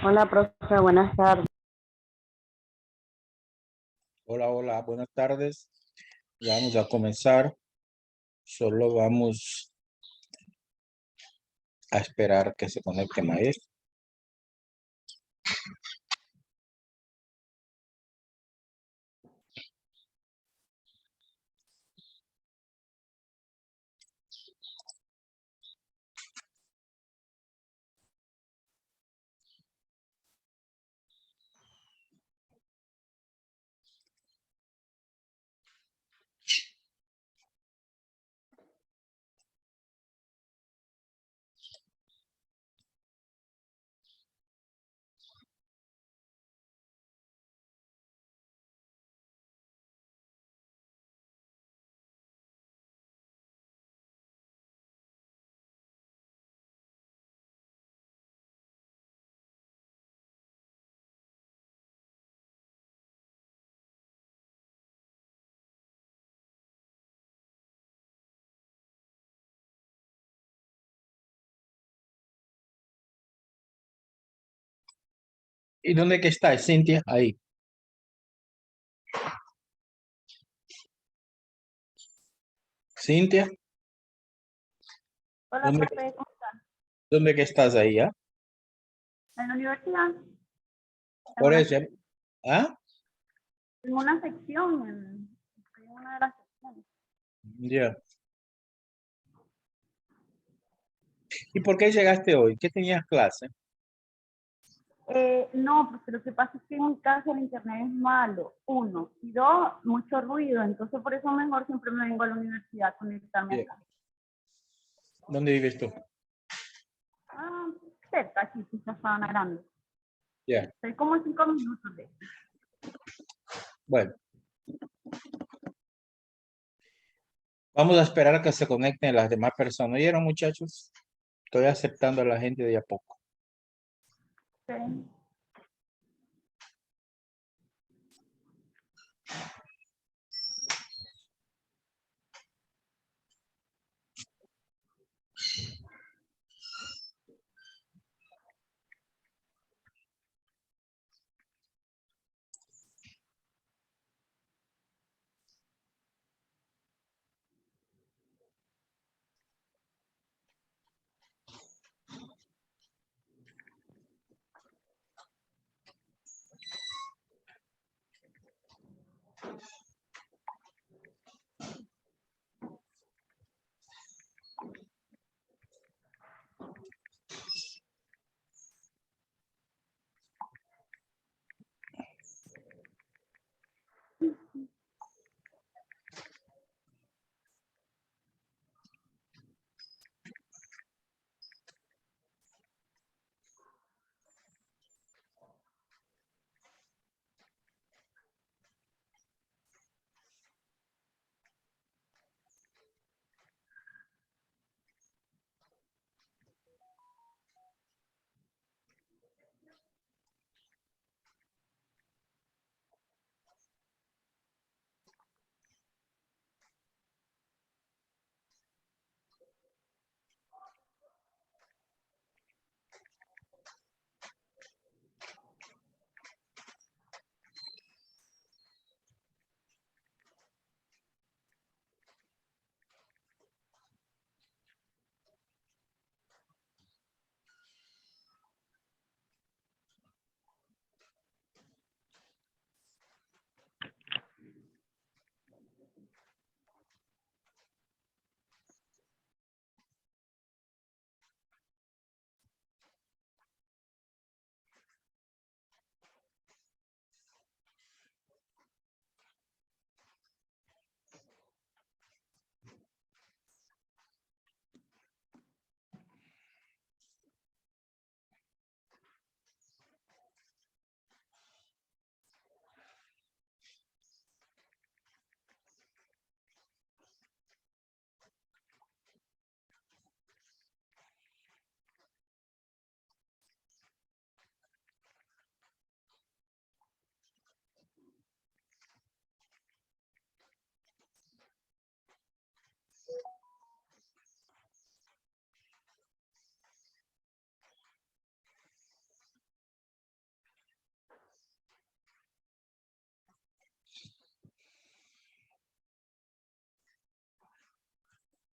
Hola, profe, buenas tardes. Hola, hola, buenas tardes. Ya vamos a comenzar. Solo vamos a esperar que se conecte maestro. ¿Y dónde que está, Cintia? Ahí. Cintia, Hola, ¿dónde, profe, ¿cómo está? dónde que estás ahí, ya? En la universidad, en Por una, eso, ¿ah? en una sección, en una de las secciones. Ya. ¿Y por qué llegaste hoy? ¿Qué tenías clase? No, porque lo que pasa es que en mi casa el internet es malo, uno, y dos, mucho ruido, entonces por eso mejor siempre me vengo a la universidad a conectarme Ya. acá. ¿Dónde vives tú? Ah, cerca, aquí, quizás Sabana Grande. Ya. Estoy como a 5 minutos de aquí. Bueno, vamos a esperar a que se conecten las demás personas. ¿Oyeron, muchachos? Estoy aceptando a la gente de a poco. Sí.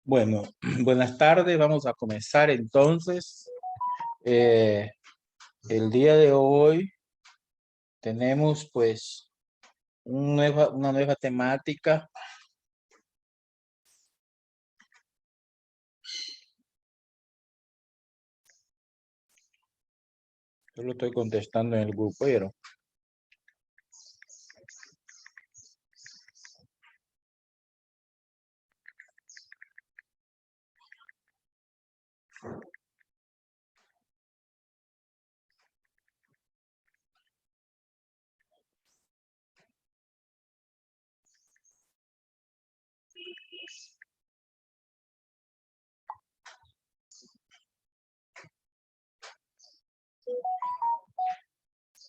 Bueno, buenas tardes. Vamos a comenzar entonces. El día de hoy tenemos pues una nueva temática. Yo lo estoy contestando en el grupo, pero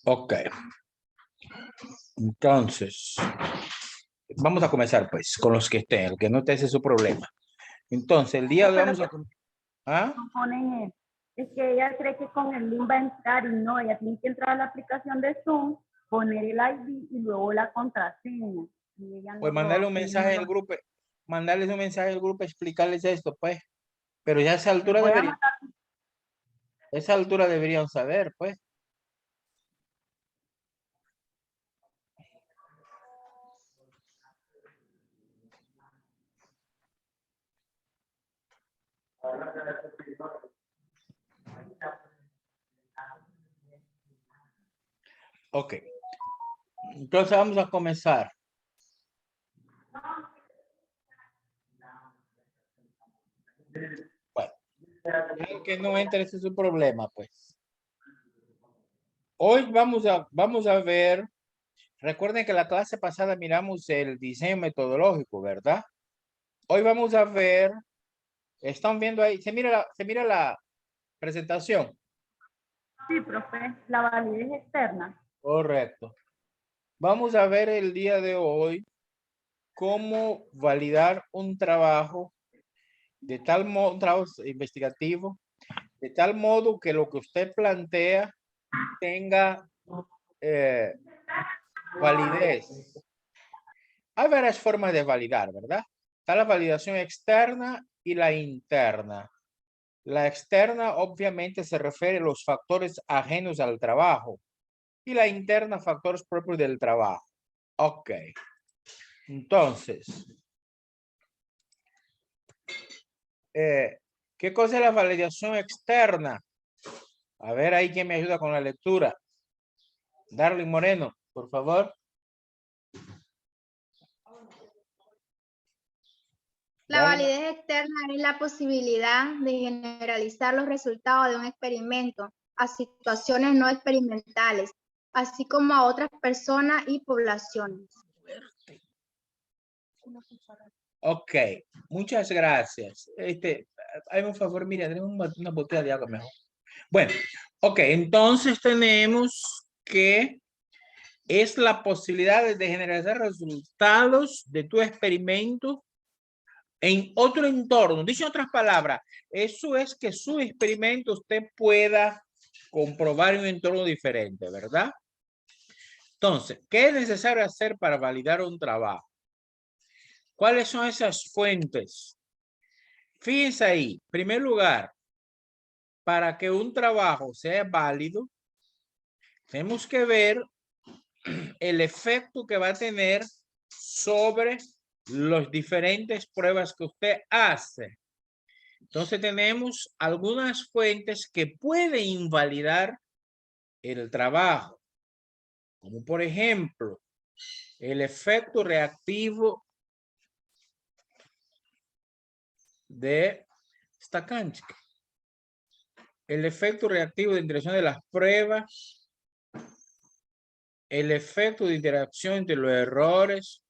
ok. Entonces, vamos a comenzar pues con los que estén, el que no esté ese es su problema. Entonces, el día de hoy vamos a... ¿Ah? Ponen es que ella cree que con el link va a entrar y no, ella tiene que entrar a la aplicación de Zoom, poner el ID y luego la contraseña. Y ella Pues no mandarle lo, un ella no mensaje al lo, grupo, mandarles un mensaje al grupo, explicarles esto, pues. Pero ya a esa altura voy a deberían, mandar. a esa altura deberían saber, pues. Ok. Entonces vamos a comenzar. Bueno, el que no entre ese es su problema, pues. Hoy vamos a ver, recuerden que la clase pasada miramos el diseño metodológico, ¿verdad? Hoy vamos a ver, están viendo ahí, se mira la presentación. Sí, profe, la validez externa. Correcto. Vamos a ver el día de hoy cómo validar un trabajo de tal modo, un trabajo investigativo, de tal modo que lo que usted plantea tenga validez. Hay varias formas de validar, ¿verdad? Está la validación externa y la interna. La externa obviamente se refiere a los factores ajenos al trabajo y la interna factores propios del trabajo. Ok. Entonces, ¿qué cosa es la validación externa? A ver ahí quién me ayuda con la lectura. Darling Moreno, por favor. La validez externa es la posibilidad de generalizar los resultados de un experimento a situaciones no experimentales, así como a otras personas y poblaciones. Ok, muchas gracias. Hay un favor, mira, tenemos una botella de agua mejor. Bueno, ok, entonces tenemos que es la posibilidad de generar resultados de tu experimento en otro entorno. Dice otras palabras, eso es que su experimento usted pueda comprobar en un entorno diferente, ¿verdad? Entonces, ¿qué es necesario hacer para validar un trabajo? ¿Cuáles son esas fuentes? Fíjense ahí, en primer lugar, para que un trabajo sea válido, tenemos que ver el efecto que va a tener sobre las diferentes pruebas que usted hace. Entonces tenemos algunas fuentes que pueden invalidar el trabajo, como por ejemplo, el efecto reactivo de Stokastic, el efecto reactivo de interacción de las pruebas, el efecto de interacción entre los errores,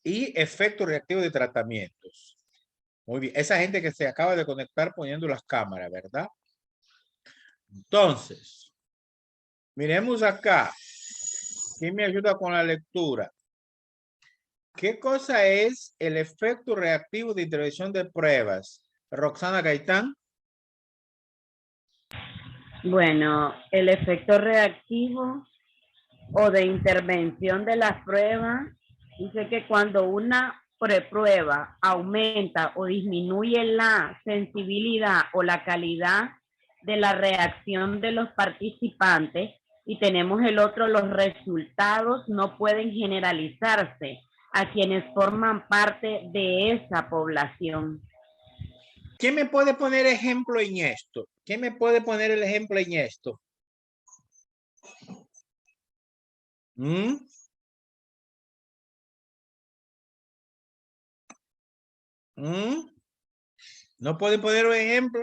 y efecto reactivo de tratamientos. Muy bien, esa gente que se acaba de conectar poniendo las cámaras, ¿verdad? Entonces, miremos acá. ¿Quién me ayuda con la lectura? ¿Qué cosa es el efecto reactivo de intervención de pruebas? Roxana Gaitán. Bueno, el efecto reactivo o de intervención de la prueba dice que cuando una preprueba aumenta o disminuye la sensibilidad o la calidad de la reacción de los participantes, y tenemos el otro, los resultados no pueden generalizarse a quienes forman parte de esa población. ¿Quién me puede poner ejemplo en esto? ¿Quién me puede poner el ejemplo en esto? ¿Mm? ¿Mm? ¿No pueden poner un ejemplo?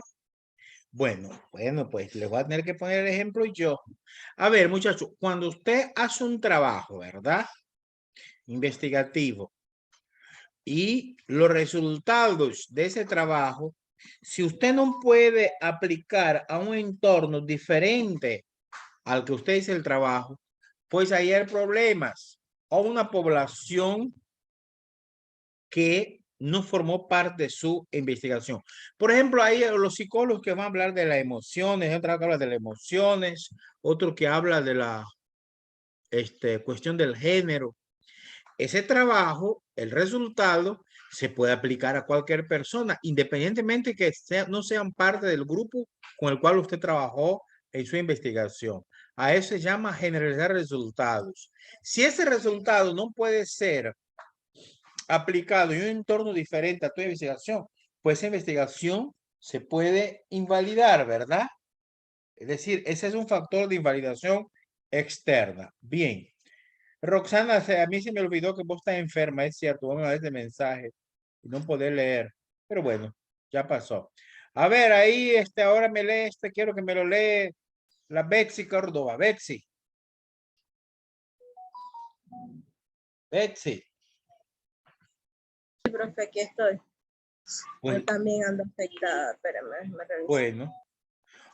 Bueno, pues le voy a tener que poner el ejemplo yo. A ver, muchachos, cuando usted hace un trabajo, ¿verdad? Investigativo, y los resultados de ese trabajo, si usted no puede aplicar a un entorno diferente al que usted hizo el trabajo, pues ahí hay problemas o una población que no formó parte de su investigación. Por ejemplo, hay los psicólogos que van a hablar de las emociones, otro que habla de las emociones, otro que habla de la cuestión del género. Ese trabajo, el resultado, se puede aplicar a cualquier persona, independientemente que no sean parte del grupo con el cual usted trabajó en su investigación. A eso se llama generalizar resultados. Si ese resultado no puede ser aplicado en un entorno diferente a tu investigación, pues esa investigación se puede invalidar, ¿verdad? Es decir, ese es un factor de invalidación externa. Bien. Roxana, a mí se me olvidó que vos estás enferma, es cierto, vamos a ver ese mensaje y no poder leer, pero bueno, ya pasó. A ver, ahí, ahora me lee quiero que me lo lee la Betsy Córdoba. Betsy. Betsy. Sí, profe, aquí estoy. Bueno, Yo también ando afectada, espérame, me reviso. bueno.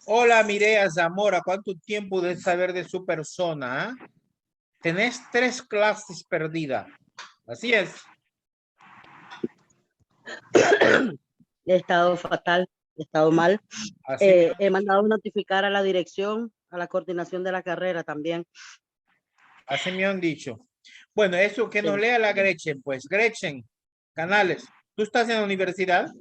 Hola, Mireya Zamora, ¿cuánto tiempo de saber de su persona? ¿Ah? Tenés 3 clases perdidas. Así es. He estado fatal, he estado mal. Así He mandado notificar a la dirección, a la coordinación de la carrera también. Así me han dicho. Bueno, eso que nos lea la Gretchen, pues. Gretchen, Canales, ¿tú estás en la universidad?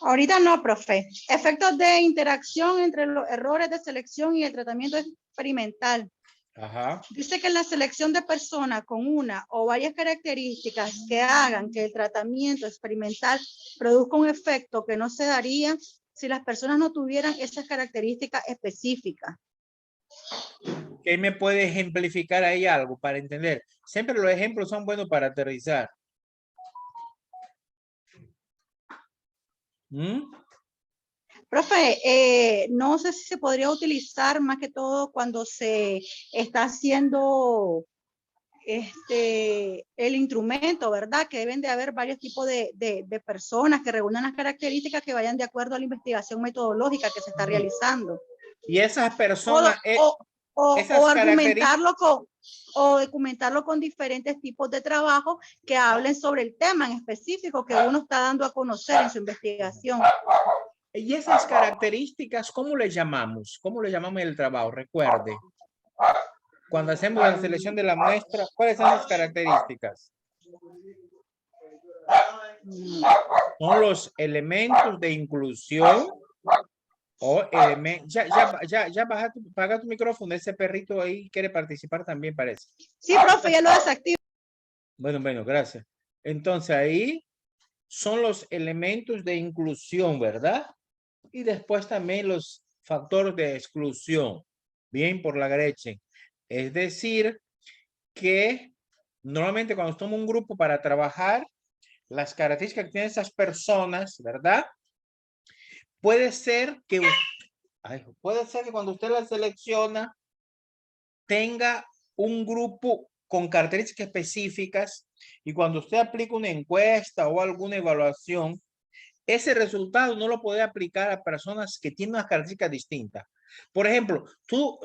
Ahorita no, profe. Efectos de interacción entre los errores de selección y el tratamiento experimental. Ajá. Dice que en la selección de personas con una o varias características que hagan que el tratamiento experimental produzca un efecto que no se daría si las personas no tuvieran esas características específicas. ¿Qué me puede ejemplificar ahí algo para entender? Siempre los ejemplos son buenos para aterrizar. Profe, no sé si se podría utilizar más que todo cuando se está haciendo el instrumento, ¿verdad? Que deben de haber varios tipos de personas que reúnan las características que vayan de acuerdo a la investigación metodológica que se está realizando. Y esas personas... O argumentarlo o documentarlo con diferentes tipos de trabajo que hablen sobre el tema en específico que uno está dando a conocer en su investigación. Y esas características, ¿cómo le llamamos? ¿Cómo le llamamos el trabajo? Recuerde. Cuando hacemos la selección de la muestra, ¿cuáles son las características? Son los elementos de inclusión o elementos. Ya apaga tu micrófono. Ese perrito ahí quiere participar también, parece. Sí, profe, ya lo desactivo. Bueno, gracias. Entonces ahí son los elementos de inclusión, ¿verdad? Y después también los factores de exclusión. Bien por la Gretchen. Es decir, que normalmente cuando estamos en un grupo para trabajar, las características que tienen esas personas, ¿verdad? Puede ser que cuando usted las selecciona, tenga un grupo con características específicas y cuando usted aplica una encuesta o alguna evaluación, ese resultado no lo puede aplicar a personas que tienen unas características distintas. Por ejemplo,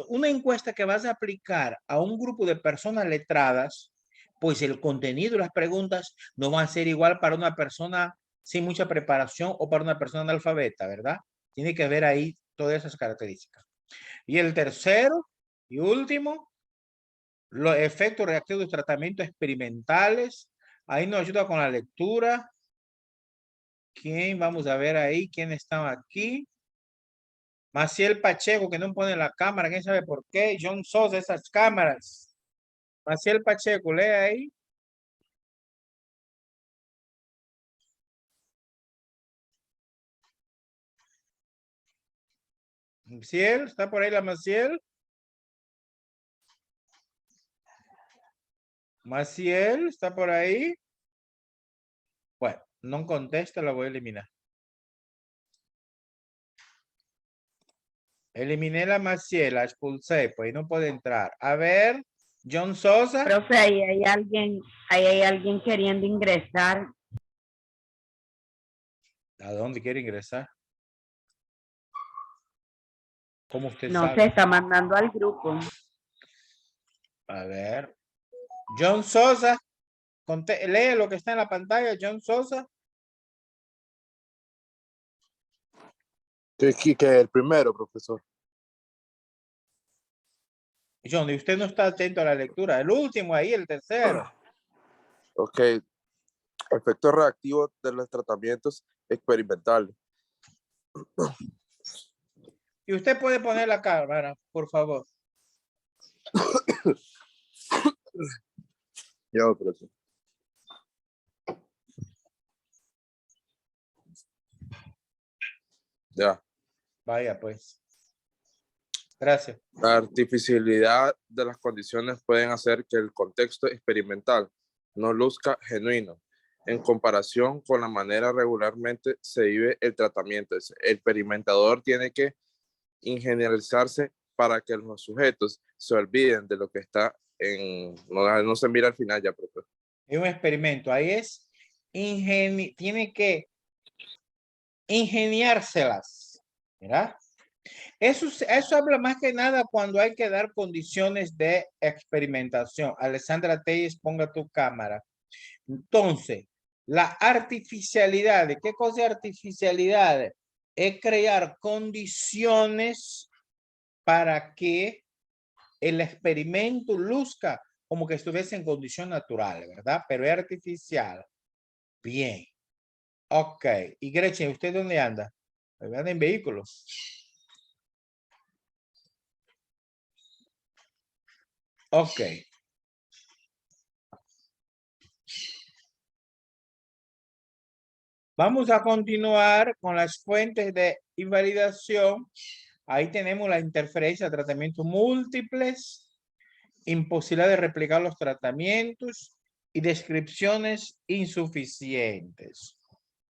una encuesta que vas a aplicar a un grupo de personas letradas, pues el contenido y las preguntas no van a ser igual para una persona sin mucha preparación o para una persona analfabeta, ¿verdad? Tiene que ver ahí todas esas características. Y el tercero y último, los efectos reactivos de tratamientos experimentales. Ahí nos ayuda con la lectura. ¿Quién? Vamos a ver ahí quién estaba aquí. Maciel Pacheco, que no pone la cámara, quién sabe por qué. John Sosa, esas cámaras. Maciel Pacheco, lee ahí. Maciel, ¿está por ahí la Maciel? Maciel, ¿está por ahí? Bueno, no contesta, la voy a eliminar. Eliminé la Maciel, la expulsé, pues no puede entrar. A ver, John Sosa. Profe, ahí hay alguien queriendo ingresar. ¿A dónde quiere ingresar? ¿Cómo usted No sabe? se está mandando al grupo. A ver. John Sosa. Lee lo que está en la pantalla, John Sosa. Que el primero, profesor. John, y usted no está atento a la lectura. El último ahí, el tercero. Ok. Efectos reactivos de los tratamientos experimentales. Y usted puede poner la cámara, por favor. Ya, profesor. Ya. Vaya, pues. Gracias. La artificialidad de las condiciones pueden hacer que el contexto experimental no luzca genuino en comparación con la manera regularmente se vive el tratamiento. El experimentador tiene que ingenializarse para que los sujetos se olviden de lo que está en... No se mira al final ya, profesor. Es un experimento. Ahí es tiene que ingeniárselas. ¿Verdad? Eso habla más que nada cuando hay que dar condiciones de experimentación. Alessandra Telles, ponga tu cámara. Entonces, la artificialidad, ¿qué cosa es artificialidad? Es crear condiciones para que el experimento luzca como que estuviese en condición natural, ¿verdad? Pero es artificial. Bien. Ok. Y Gretchen, ¿usted dónde anda? ¿Anda en vehículos? Ok. Vamos a continuar con las fuentes de invalidación. Ahí tenemos la interferencia de tratamientos múltiples, imposibilidad de replicar los tratamientos y descripciones insuficientes.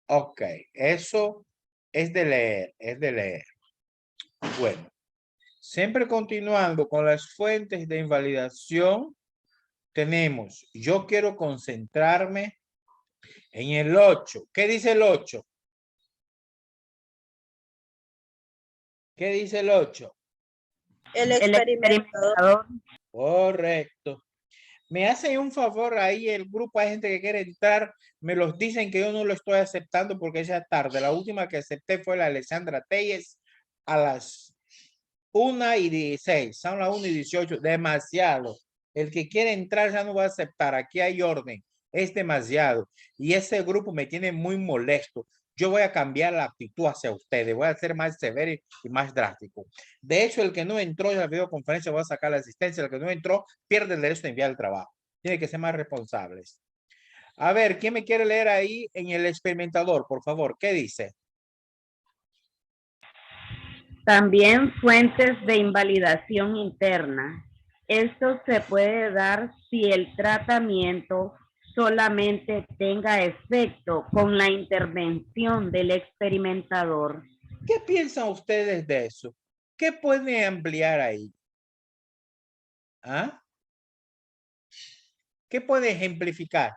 Ok, eso es de leer, es de leer. Bueno, siempre continuando con las fuentes de invalidación, tenemos, yo quiero concentrarme en el 8. ¿Qué dice el 8? ¿Qué dice el 8? El El experimentador. experimentador. Correcto. Me hacen un favor ahí, el grupo, hay gente que quiere entrar, me los dicen que yo no lo estoy aceptando porque ya es tarde. La última que acepté fue la Alessandra Telles a las 1:16, son las 1:18, demasiado. El que quiere entrar ya no va a aceptar, aquí hay orden, es demasiado. Y ese grupo me tiene muy molesto. Yo voy a cambiar la actitud hacia ustedes, voy a ser más severo y más drástico. De hecho, el que no entró en la videoconferencia, voy a sacar la asistencia, el que no entró pierde el derecho de enviar el trabajo. Tiene que ser más responsables. A ver, ¿quién me quiere leer ahí en el experimentador, por favor? ¿Qué dice? También fuentes de invalidación interna. Esto se puede dar si el tratamiento solamente tenga efecto con la intervención del experimentador. ¿Qué piensan ustedes de eso? ¿Qué pueden ampliar ahí? ¿Ah? ¿Qué puede ejemplificar?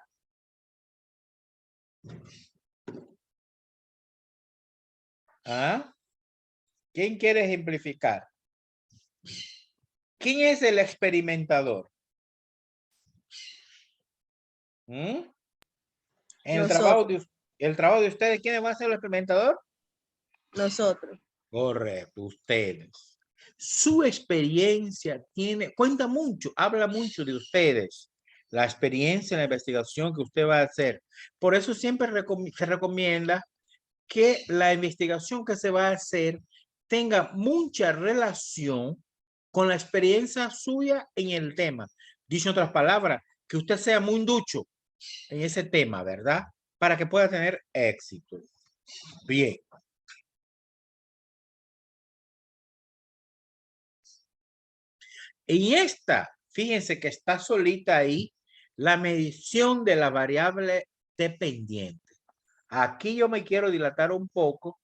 ¿Ah? ¿Quién quiere ejemplificar? ¿Quién es el experimentador? ¿Mm? El trabajo de ustedes, ¿quién va a ser el experimentador? Nosotros. Correcto, ustedes. su experiencia cuenta mucho, habla mucho de ustedes, la experiencia en la investigación que usted va a hacer. Por eso siempre se recomienda que la investigación que se va a hacer tenga mucha relación con la experiencia suya en el tema. Dicho en otras palabras, que usted sea muy ducho en ese tema, ¿verdad? Para que pueda tener éxito. Bien. Y esta, fíjense que está solita ahí, la medición de la variable dependiente. Aquí yo me quiero dilatar un poco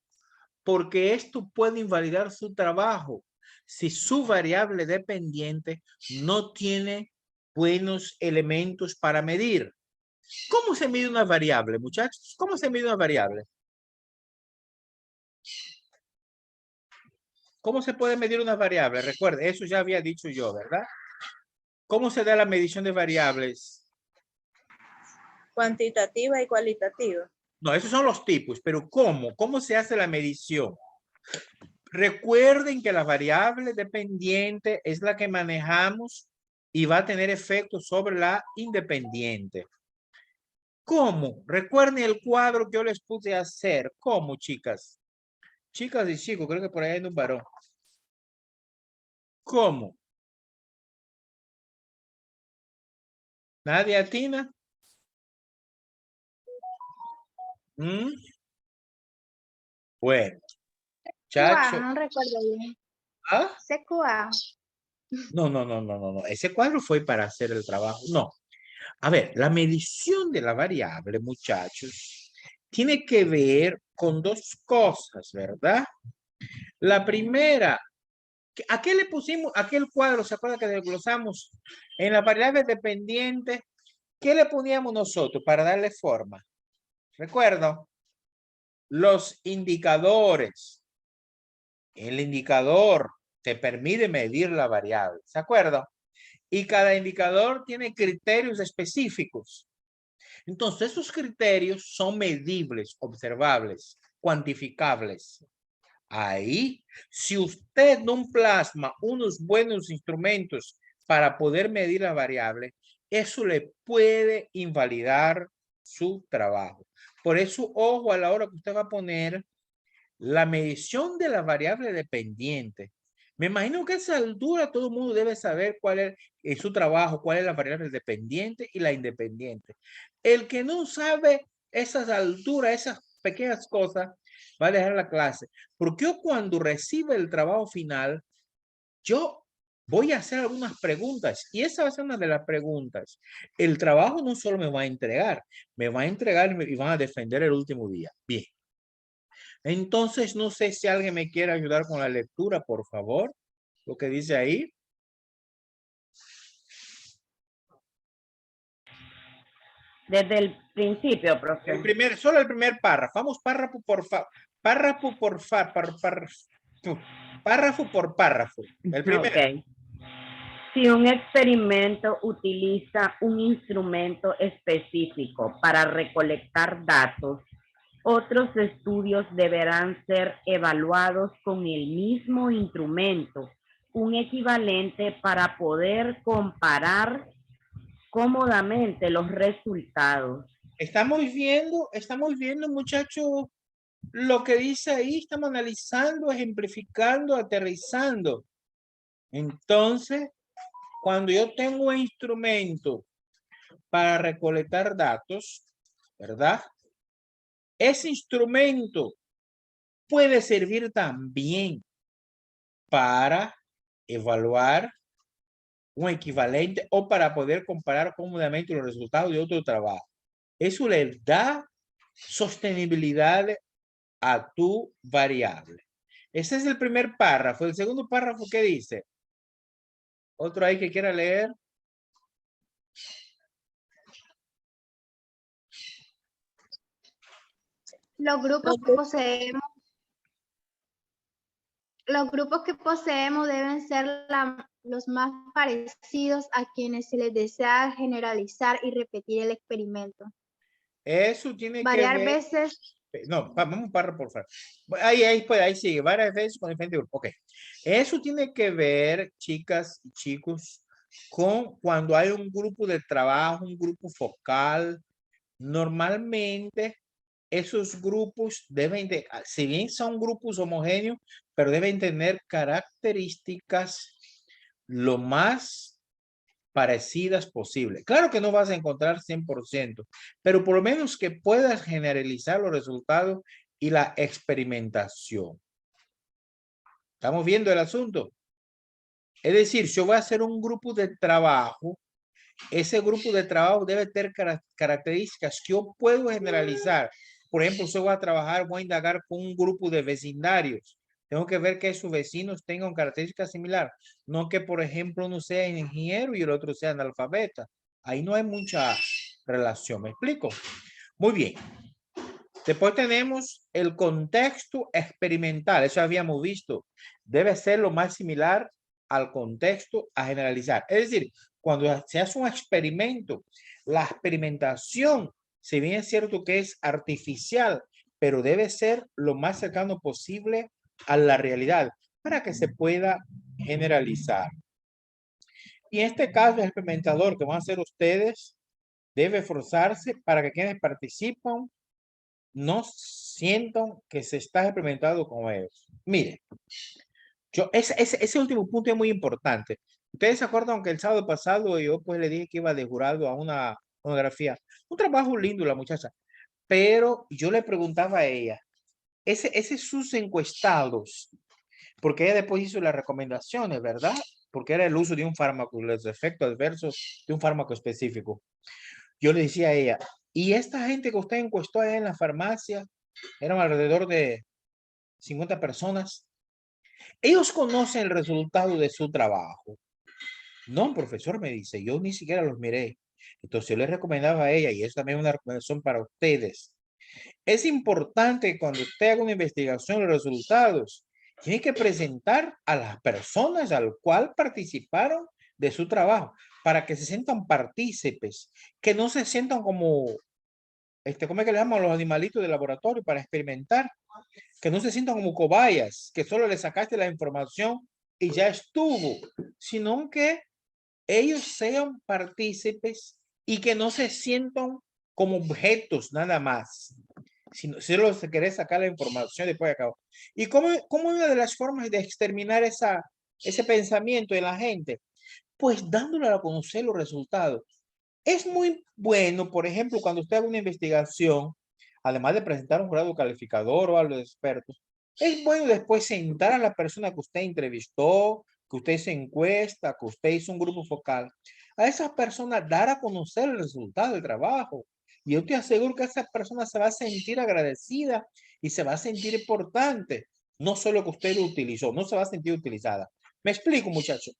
porque esto puede invalidar su trabajo si su variable dependiente no tiene buenos elementos para medir. ¿Cómo se mide una variable, muchachos? ¿Cómo se mide una variable? ¿Cómo se puede medir una variable? Recuerde, eso ya había dicho yo, ¿verdad? ¿Cómo se da la medición de variables? Cuantitativa y cualitativa. No, esos son los tipos, pero ¿cómo? ¿Cómo se hace la medición? Recuerden que la variable dependiente es la que manejamos y va a tener efectos sobre la independiente. ¿Cómo? Recuerden el cuadro que yo les puse a hacer. ¿Cómo, chicas? Chicas y chicos, creo que por ahí hay un varón. ¿Cómo? ¿Nadie atina? ¿Mm? Bueno. Chacho. No recuerdo bien. ¿Ah? CQA. No. Ese cuadro fue para hacer el trabajo. No. A ver, la medición de la variable, muchachos, tiene que ver con dos cosas, ¿verdad? La primera, ¿a qué le pusimos aquel cuadro? ¿Se acuerda que desglosamos en la variable dependiente? ¿Qué le poníamos nosotros para darle forma? Recuerdo, los indicadores. El indicador te permite medir la variable, ¿se acuerda? Y cada indicador tiene criterios específicos. Entonces, esos criterios son medibles, observables, cuantificables. Ahí, si usted no plasma unos buenos instrumentos para poder medir la variable, eso le puede invalidar su trabajo. Por eso, ojo a la hora que usted va a poner la medición de la variable dependiente. Me imagino que a esa altura todo el mundo debe saber cuál es su trabajo, cuál es la variable dependiente y la independiente. El que no sabe esas alturas, esas pequeñas cosas, va a dejar la clase. Porque yo cuando reciba el trabajo final, yo voy a hacer algunas preguntas y esa va a ser una de las preguntas. El trabajo no solo me va a entregar y van a defender el último día. Bien. Entonces, no sé si alguien me quiere ayudar con la lectura, por favor. Lo que dice ahí. Desde el principio, profe. Solo el primer párrafo. Vamos párrafo por párrafo. El primero. Ok. Si un experimento utiliza un instrumento específico para recolectar datos, otros estudios deberán ser evaluados con el mismo instrumento, un equivalente para poder comparar cómodamente los resultados. Estamos viendo, muchachos, lo que dice ahí. Estamos analizando, ejemplificando, aterrizando. Entonces, cuando yo tengo un instrumento para recolectar datos, ¿verdad? Ese instrumento puede servir también para evaluar un equivalente o para poder comparar cómodamente los resultados de otro trabajo. Eso le da sostenibilidad a tu variable. Ese es el primer párrafo. El segundo párrafo, ¿qué dice? ¿Otro ahí que quiera leer? Los grupos que poseemos deben ser los más parecidos a quienes se les desea generalizar y repetir el experimento. Eso tiene que Varias ver. veces. No, vamos para por favor. Ahí sigue, varias veces con diferente grupo. Ok. Eso tiene que ver, chicas y chicos, con cuando hay un grupo de trabajo, un grupo focal. Normalmente esos grupos deben de, si bien son grupos homogéneos, pero deben tener características lo más parecidas posible. Claro que no vas a encontrar 100%, pero por lo menos que puedas generalizar los resultados y la experimentación. ¿Estamos viendo el asunto? Es decir, yo voy a hacer un grupo de trabajo. Ese grupo de trabajo debe tener características que yo puedo generalizar. Por ejemplo, yo voy a trabajar, voy a indagar con un grupo de vecindarios. Tengo que ver que sus vecinos tengan características similares. No que, por ejemplo, uno sea ingeniero y el otro sea analfabeta. Ahí no hay mucha relación. ¿Me explico? Muy bien. Después tenemos el contexto experimental. Eso habíamos visto. Debe ser lo más similar al contexto a generalizar. Es decir, cuando se hace un experimento, la experimentación, si bien es cierto que es artificial, pero debe ser lo más cercano posible a la realidad para que se pueda generalizar. Y en este caso, el experimentador que van a hacer ustedes debe esforzarse para que quienes participan no sientan que se está experimentando con ellos. Miren, ese último punto es muy importante. Ustedes se acuerdan que el sábado pasado yo pues le dije que iba de jurado a una monografía. Un trabajo lindo la muchacha. Pero yo le preguntaba a ella, ese sus encuestados, porque ella después hizo las recomendaciones, ¿verdad? Porque era el uso de un fármaco, los efectos adversos de un fármaco específico. Yo le decía a ella, ¿y esta gente que usted encuestó allá en la farmacia? Eran alrededor de 50 personas. Ellos conocen el resultado de su trabajo. No, profesor, me dice, yo ni siquiera los miré. Entonces yo le recomendaba a ella, y es también una recomendación para ustedes. Es importante que cuando usted haga una investigación, los resultados, tiene que presentar a las personas al cual participaron de su trabajo, para que se sientan partícipes, que no se sientan como, ¿cómo es que le llaman los animalitos de laboratorio para experimentar? Que no se sientan como cobayas, que solo le sacaste la información y ya estuvo, sino que ellos sean partícipes y que no se sientan como objetos nada más, sino solo se quiere sacar la información después de acabar. ¿Y cómo una de las formas de exterminar ese pensamiento en la gente? Pues dándole a conocer los resultados. Es muy bueno, por ejemplo, cuando usted haga una investigación, además de presentar un grado calificador o a los expertos, es bueno después sentar a la persona que usted entrevistó, que usted se encuesta, que usted hizo un grupo focal, a esas personas dar a conocer el resultado del trabajo. Y yo te aseguro que esa persona se va a sentir agradecida y se va a sentir importante. No solo que usted lo utilizó, no se va a sentir utilizada. Me explico, muchachos.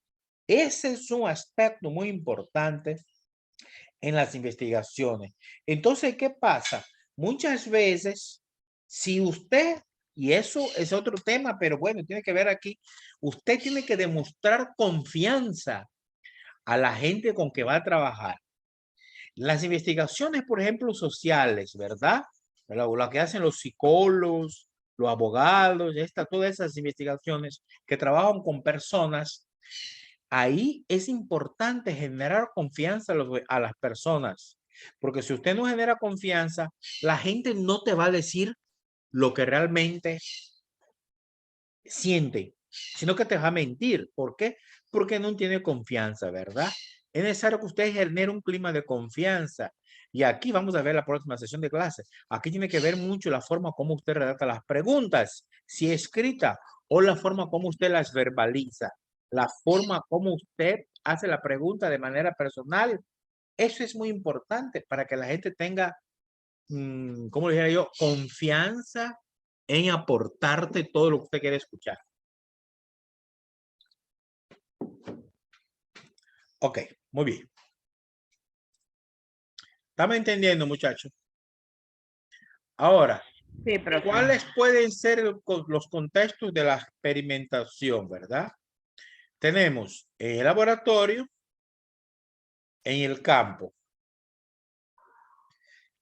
Ese es un aspecto muy importante en las investigaciones. Entonces, ¿qué pasa? Muchas veces, si usted, y eso es otro tema, pero bueno, tiene que ver aquí, usted tiene que demostrar confianza a la gente con que va a trabajar. Las investigaciones, por ejemplo, sociales, ¿verdad? Lo que hacen los psicólogos, los abogados, todas esas investigaciones que trabajan con personas, ahí es importante generar confianza a las personas, porque si usted no genera confianza, la gente no te va a decir lo que realmente siente, sino que te va a mentir. ¿Por qué? Porque no tiene confianza, ¿verdad? Es necesario que usted genere un clima de confianza. Y aquí vamos a ver la próxima sesión de clase. Aquí tiene que ver mucho la forma como usted redacta las preguntas, si escrita, o la forma como usted las verbaliza, la forma como usted hace la pregunta de manera personal. Eso es muy importante para que la gente tenga, ¿cómo le diría yo? Confianza en aportarte todo lo que usted quiere escuchar. Ok, muy bien. ¿Estamos entendiendo, muchachos? Ahora, Sí, profe. ¿cuáles pueden ser los contextos de la experimentación, verdad? Tenemos en el laboratorio, en el campo.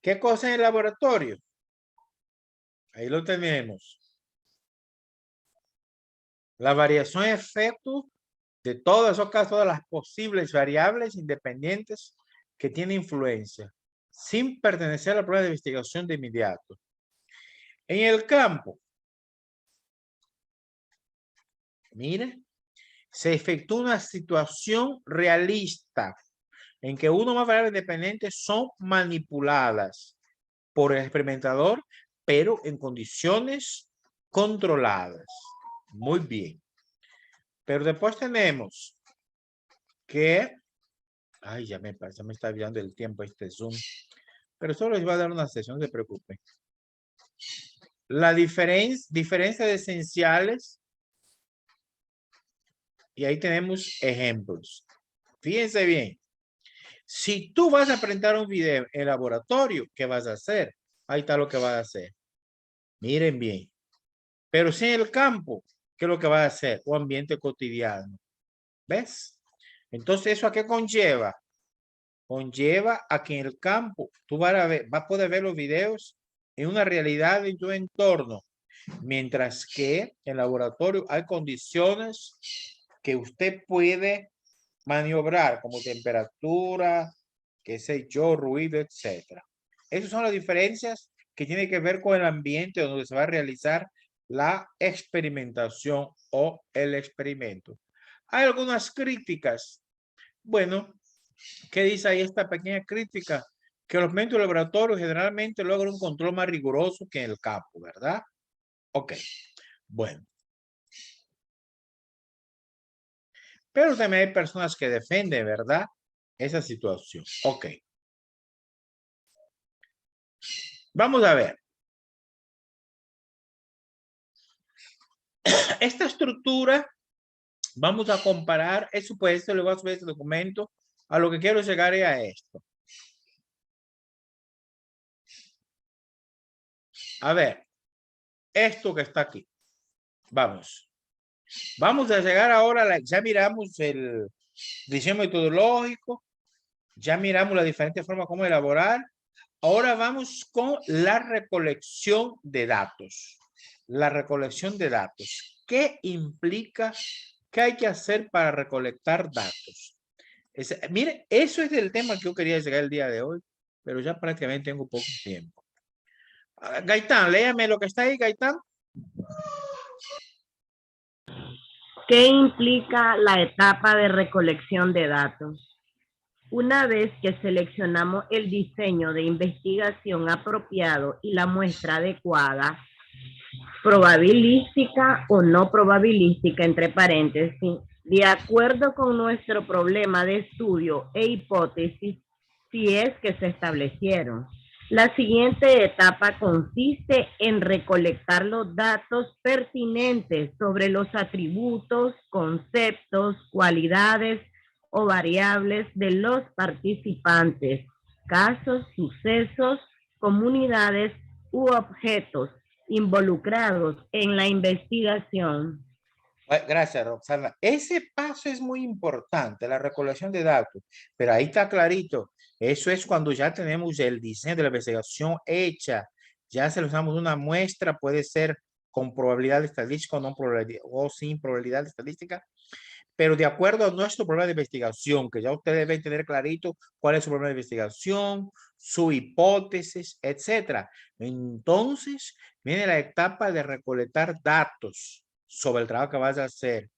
¿Qué cosa en el laboratorio? Ahí lo tenemos. La variación es efecto de todos esos casos, todas las posibles variables independientes que tienen influencia, sin pertenecer a la prueba de investigación de inmediato. En el campo, mire, se efectúa una situación realista en que uno más variables independientes son manipuladas por el experimentador, pero en condiciones controladas. Muy bien. Pero después tenemos que, ay, ya me está olvidando el tiempo este Zoom, pero solo les voy a dar una sesión, no se preocupen. La diferencia de esenciales, y ahí tenemos ejemplos. Fíjense bien. Si tú vas a presentar un video en laboratorio, ¿qué vas a hacer? Ahí está lo que vas a hacer. Miren bien. Pero si en el campo, ¿qué es lo que vas a hacer? O ambiente cotidiano. ¿Ves? Entonces, ¿eso a qué conlleva? Conlleva a que en el campo tú vas a poder ver los videos en una realidad en tu entorno. Mientras que en laboratorio hay condiciones que usted puede maniobrar, como temperatura, qué sé yo, ruido, etcétera. Esas son las diferencias que tienen que ver con el ambiente donde se va a realizar la experimentación o el experimento. Hay algunas críticas. Bueno, ¿qué dice ahí esta pequeña crítica? Que los métodos laboratorios generalmente logran un control más riguroso que en el campo, ¿verdad? Ok, bueno. Pero también hay personas que defienden, ¿verdad? Esa situación. Ok. Vamos a ver. Esta estructura, vamos a comparar, eso pues, le voy a subir este documento, a lo que quiero llegar es a esto. A ver, esto que está aquí. Vamos. Vamos a llegar ahora, ya miramos el diseño metodológico, ya miramos las diferentes formas como elaborar. Ahora vamos con la recolección de datos. La recolección de datos. ¿Qué implica? ¿Qué hay que hacer para recolectar datos? Mire, eso es el tema que yo quería llegar el día de hoy, pero ya prácticamente tengo poco tiempo. Gaitán, léame lo que está ahí, Gaitán. ¿Qué implica la etapa de recolección de datos? Una vez que seleccionamos el diseño de investigación apropiado y la muestra adecuada, probabilística o no probabilística, entre paréntesis, de acuerdo con nuestro problema de estudio e hipótesis, si es que se establecieron. La siguiente etapa consiste en recolectar los datos pertinentes sobre los atributos, conceptos, cualidades o variables de los participantes, casos, sucesos, comunidades u objetos involucrados en la investigación. Gracias, Roxana. Ese paso es muy importante, la recolección de datos, pero ahí está clarito. Eso es cuando ya tenemos el diseño de la investigación hecha, ya seleccionamos una muestra, puede ser con probabilidad estadística o, no probabilidad, o sin probabilidad estadística, pero de acuerdo a nuestro problema de investigación, que ya ustedes deben tener clarito cuál es su problema de investigación, su hipótesis, etcétera. Entonces, viene la etapa de recolectar datos sobre el trabajo que vas a hacer.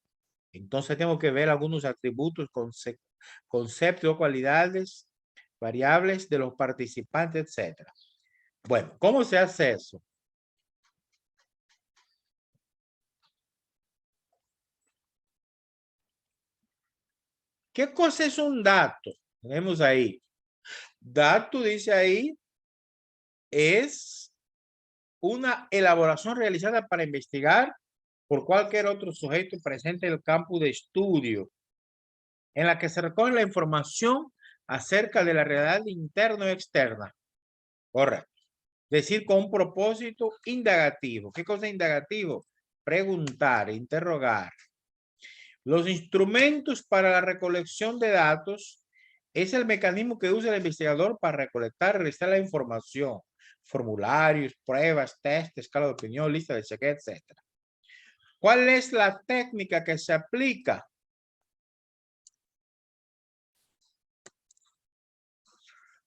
Entonces, tengo que ver algunos atributos, conceptos, cualidades, variables de los participantes, etcétera. Bueno, ¿cómo se hace eso? ¿Qué cosa es un dato? Tenemos ahí. Dato, dice ahí, es una elaboración realizada para investigar por cualquier otro sujeto presente en el campo de estudio, en la que se recoge la información acerca de la realidad interna o externa. Correcto. Es decir, con un propósito indagativo. ¿Qué cosa es indagativo? Preguntar, interrogar. Los instrumentos para la recolección de datos es el mecanismo que usa el investigador para recolectar y registrar la información. formularios, pruebas, test, escala de opinión, lista de chequeo, etc. ¿Cuál es la técnica que se aplica?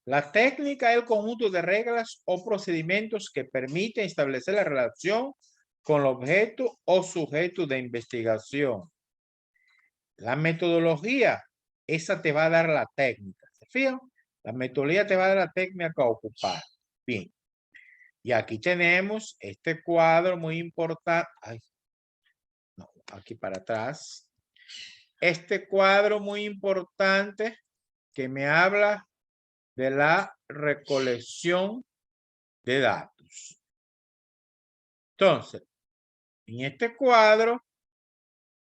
La técnica es el conjunto de reglas o procedimientos que permiten establecer la relación con el objeto o sujeto de investigación. La metodología, esa te va a dar la técnica. ¿Se fijan? La metodología te va a dar la técnica a ocupar. Bien. Y aquí tenemos este cuadro muy importante. Ay, no, aquí para atrás. Este cuadro muy importante que me habla de la recolección de datos. Entonces, en este cuadro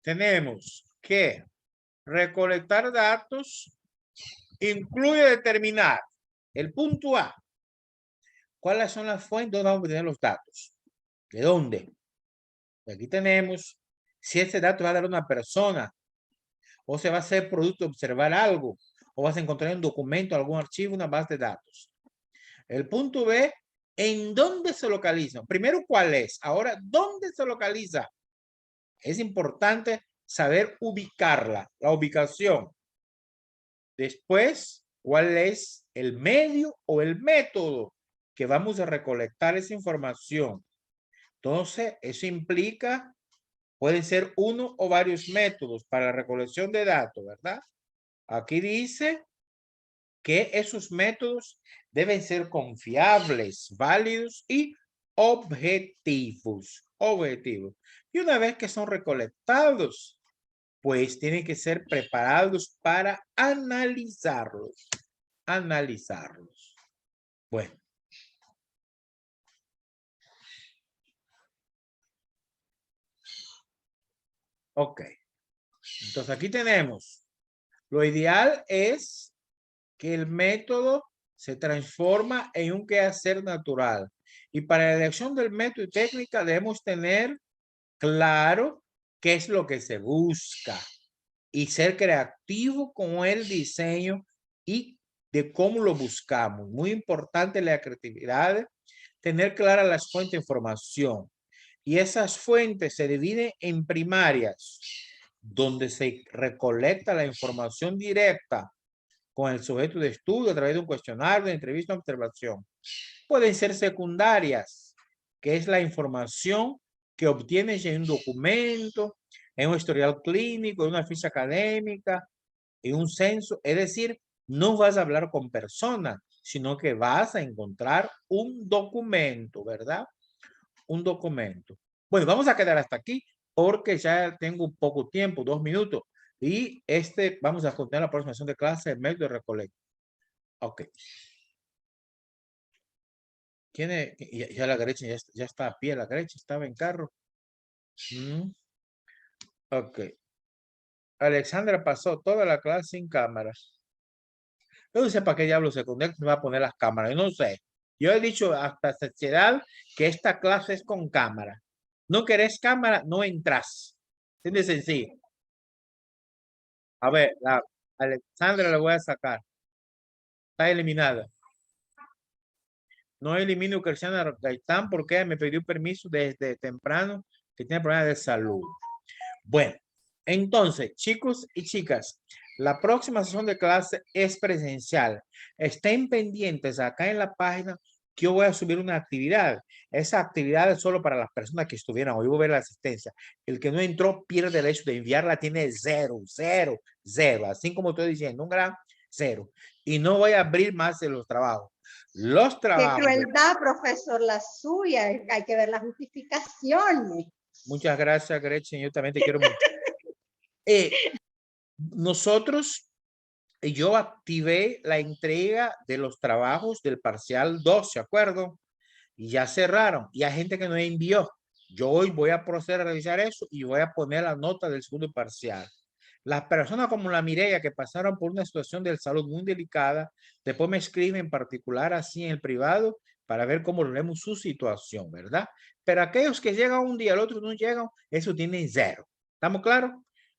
tenemos que recolectar datos incluye determinar el punto A. ¿Cuáles son las fuentes donde vamos a obtener los datos? ¿De dónde? Aquí tenemos si ese dato va a dar a una persona o se va a hacer producto de observar algo o vas a encontrar un documento, algún archivo, una base de datos. El punto B, ¿en dónde se localiza? Primero, ¿cuál es? Ahora, ¿dónde se localiza? Es importante saber ubicarla, la ubicación. Después, ¿cuál es el medio o el método que vamos a recolectar esa información? Entonces, eso implica, pueden ser uno o varios métodos para la recolección de datos, ¿verdad? Aquí dice que esos métodos deben ser confiables, válidos y objetivos. Y una vez que son recolectados, pues tienen que ser preparados para analizarlos. Bueno. Ok. Entonces aquí tenemos. Lo ideal es que el método se transforma en un quehacer natural. Y para la elección del método y técnica debemos tener claro qué es lo que se busca y ser creativo con el diseño y de cómo lo buscamos. Muy importante la creatividad, tener claras las fuentes de información. Y esas fuentes se dividen en primarias, donde se recolecta la información directa con el sujeto de estudio a través de un cuestionario, de entrevista o observación. Pueden ser secundarias, que es la información que obtienes en un documento, en un historial clínico, en una ficha académica, en un censo. Es decir, no vas a hablar con personas, sino que vas a encontrar un documento, ¿verdad? Un documento. Bueno, vamos a quedar hasta aquí porque ya tengo poco tiempo, 2 minutos. Y vamos a continuar la próxima sesión de clase, el método de recolecta. Ok. ¿Quién es? Ya la Gretchen ya está a pie, la Gretchen estaba en carro. Ok. Alexandra pasó toda la clase sin cámara. Yo no sé para qué diablo se conecta, me va a poner las cámaras, yo no sé. Yo he dicho hasta saciedad que esta clase es con cámara. No querés cámara, no entras. Es de sencillo. A ver, a Alexandra la voy a sacar. Está eliminada. No elimino a Cristiana Gaitán porque me pidió permiso desde temprano que tiene problemas de salud. Bueno, entonces, chicos y chicas, la próxima sesión de clase es presencial. Estén pendientes acá en la página que yo voy a subir una actividad. Esa actividad es solo para las personas que estuvieran hoy. Voy a ver la asistencia. El que no entró pierde el hecho de enviarla, tiene 0, 0, 0. Así como estoy diciendo, un gran 0. Y no voy a abrir más de los trabajos. Los trabajos. Qué crueldad, profesor, la suya. Hay que ver las justificaciones. Muchas gracias, Gretchen. Yo también te quiero mucho. Yo activé la entrega de los trabajos del parcial 2, ¿de acuerdo? Y ya cerraron. Y hay gente que no envió. Yo hoy voy a proceder a revisar eso y voy a poner la nota del segundo parcial. Las personas como la Mireya que pasaron por una situación de salud muy delicada, después me escriben en particular así en el privado para ver cómo leemos su situación, ¿verdad? Pero aquellos que llegan un día, el otro no llegan, eso tiene 0. ¿Estamos claros?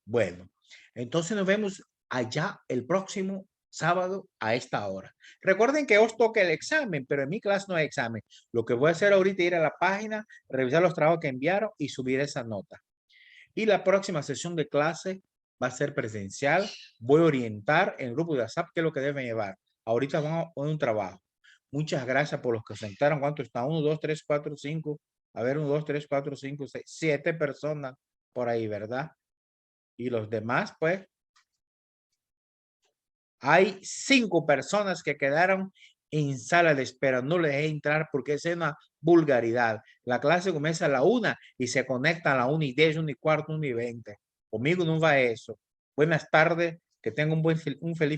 Bueno, entonces nos vemos allá el próximo sábado a esta hora. Recuerden que os toca el examen, pero en mi clase no hay examen. Lo que voy a hacer ahorita es ir a la página, revisar los trabajos que enviaron y subir esa nota. Y la próxima sesión de clase va a ser presencial. Voy a orientar en el grupo de WhatsApp qué es lo que deben llevar. Ahorita vamos a poner un trabajo. Muchas gracias por los que se sentaron. ¿Cuánto está? 1, 2, 3, 4, 5. A ver, 1, 2, 3, 4, 5, 6, 7 personas por ahí, ¿verdad? Y los demás, pues, hay 5 personas que quedaron en sala de espera. No les dejé entrar porque es una vulgaridad. La clase comienza a la 1 y se conecta a la 1:10, 1:15, 1:20. Conmigo no va eso. Buenas tardes, que tengan un feliz